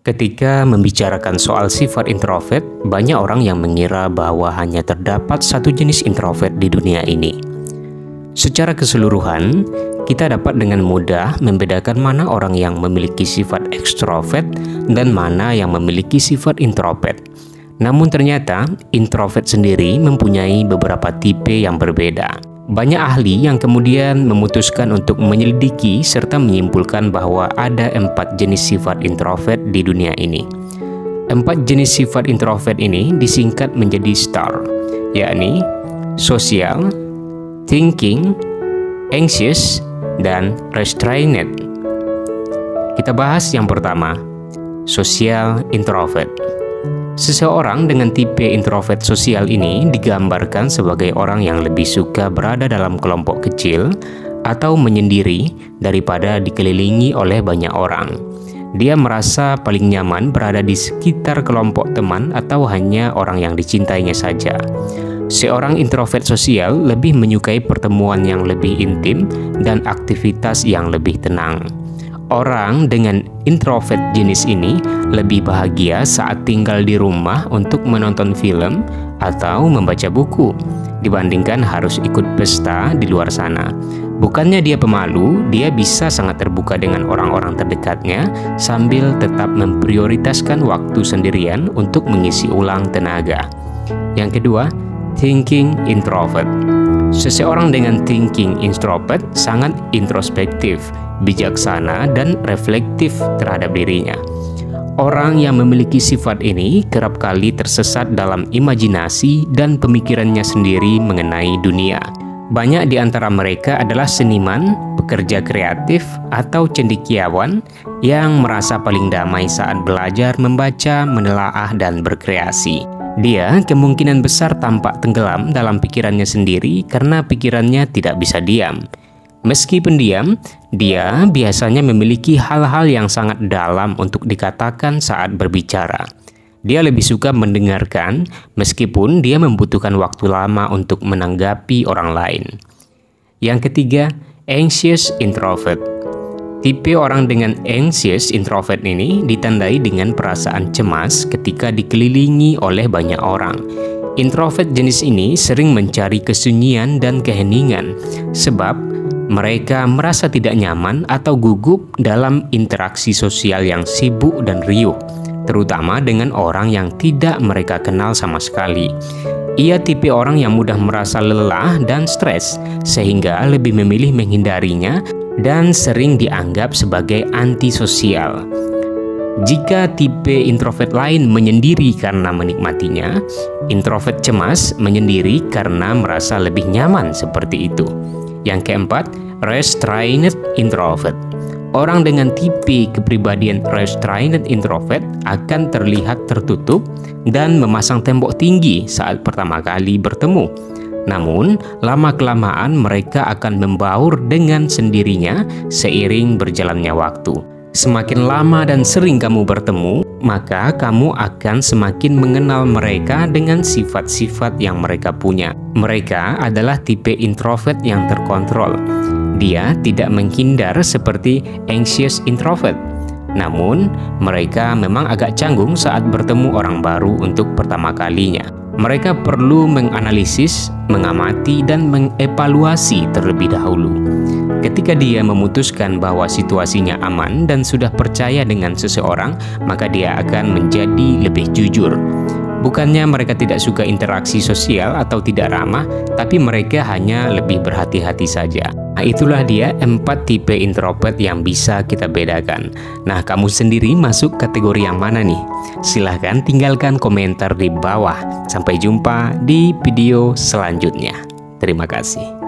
Ketika membicarakan soal sifat introvert, banyak orang yang mengira bahwa hanya terdapat satu jenis introvert di dunia ini. Secara keseluruhan, kita dapat dengan mudah membedakan mana orang yang memiliki sifat ekstrovert dan mana yang memiliki sifat introvert. Namun ternyata, introvert sendiri mempunyai beberapa tipe yang berbeda. Banyak ahli yang kemudian memutuskan untuk menyelidiki serta menyimpulkan bahwa ada 4 jenis sifat introvert di dunia ini. 4 jenis sifat introvert ini disingkat menjadi STAR, yakni social, thinking, anxious, dan restrained. Kita bahas yang pertama, social introvert. Seseorang dengan tipe introvert sosial ini digambarkan sebagai orang yang lebih suka berada dalam kelompok kecil atau menyendiri daripada dikelilingi oleh banyak orang. Dia merasa paling nyaman berada di sekitar kelompok teman atau hanya orang yang dicintainya saja. Seorang introvert sosial lebih menyukai pertemuan yang lebih intim dan aktivitas yang lebih tenang. Orang dengan introvert jenis ini lebih bahagia saat tinggal di rumah untuk menonton film atau membaca buku dibandingkan harus ikut pesta di luar sana. Bukannya dia pemalu, dia bisa sangat terbuka dengan orang-orang terdekatnya sambil tetap memprioritaskan waktu sendirian untuk mengisi ulang tenaga. Yang kedua, thinking introvert. Seseorang dengan thinking introvert sangat introspektif, bijaksana, dan reflektif terhadap dirinya. Orang yang memiliki sifat ini kerap kali tersesat dalam imajinasi dan pemikirannya sendiri mengenai dunia. Banyak di antara mereka adalah seniman, pekerja kreatif, atau cendekiawan yang merasa paling damai saat belajar membaca, menelaah, dan berkreasi. Dia kemungkinan besar tampak tenggelam dalam pikirannya sendiri karena pikirannya tidak bisa diam. Meski pendiam, dia biasanya memiliki hal-hal yang sangat dalam untuk dikatakan saat berbicara. Dia lebih suka mendengarkan meskipun dia membutuhkan waktu lama untuk menanggapi orang lain. Yang ketiga, anxious introvert. Tipe orang dengan anxious introvert ini ditandai dengan perasaan cemas ketika dikelilingi oleh banyak orang. Introvert jenis ini sering mencari kesunyian dan keheningan sebab mereka merasa tidak nyaman atau gugup dalam interaksi sosial yang sibuk dan riuh, terutama dengan orang yang tidak mereka kenal sama sekali. Ia tipe orang yang mudah merasa lelah dan stres, sehingga lebih memilih menghindarinya dan sering dianggap sebagai antisosial. Jika tipe introvert lain menyendiri karena menikmatinya, introvert cemas menyendiri karena merasa lebih nyaman seperti itu. Yang keempat, restrained introvert. Orang dengan tipe kepribadian restrained introvert akan terlihat tertutup dan memasang tembok tinggi saat pertama kali bertemu. Namun, lama-kelamaan mereka akan membaur dengan sendirinya seiring berjalannya waktu. Semakin lama dan sering kamu bertemu, maka kamu akan semakin mengenal mereka dengan sifat-sifat yang mereka punya. Mereka adalah tipe introvert yang terkontrol. Dia tidak menghindar seperti anxious introvert. Namun, mereka memang agak canggung saat bertemu orang baru untuk pertama kalinya. Mereka perlu menganalisis, mengamati, dan mengevaluasi terlebih dahulu. Ketika dia memutuskan bahwa situasinya aman dan sudah percaya dengan seseorang, maka dia akan menjadi lebih jujur. Bukannya mereka tidak suka interaksi sosial atau tidak ramah, tapi mereka hanya lebih berhati-hati saja. Nah, itulah dia 4 tipe introvert yang bisa kita bedakan. Nah, kamu sendiri masuk kategori yang mana nih? Silahkan tinggalkan komentar di bawah. Sampai jumpa di video selanjutnya. Terima kasih.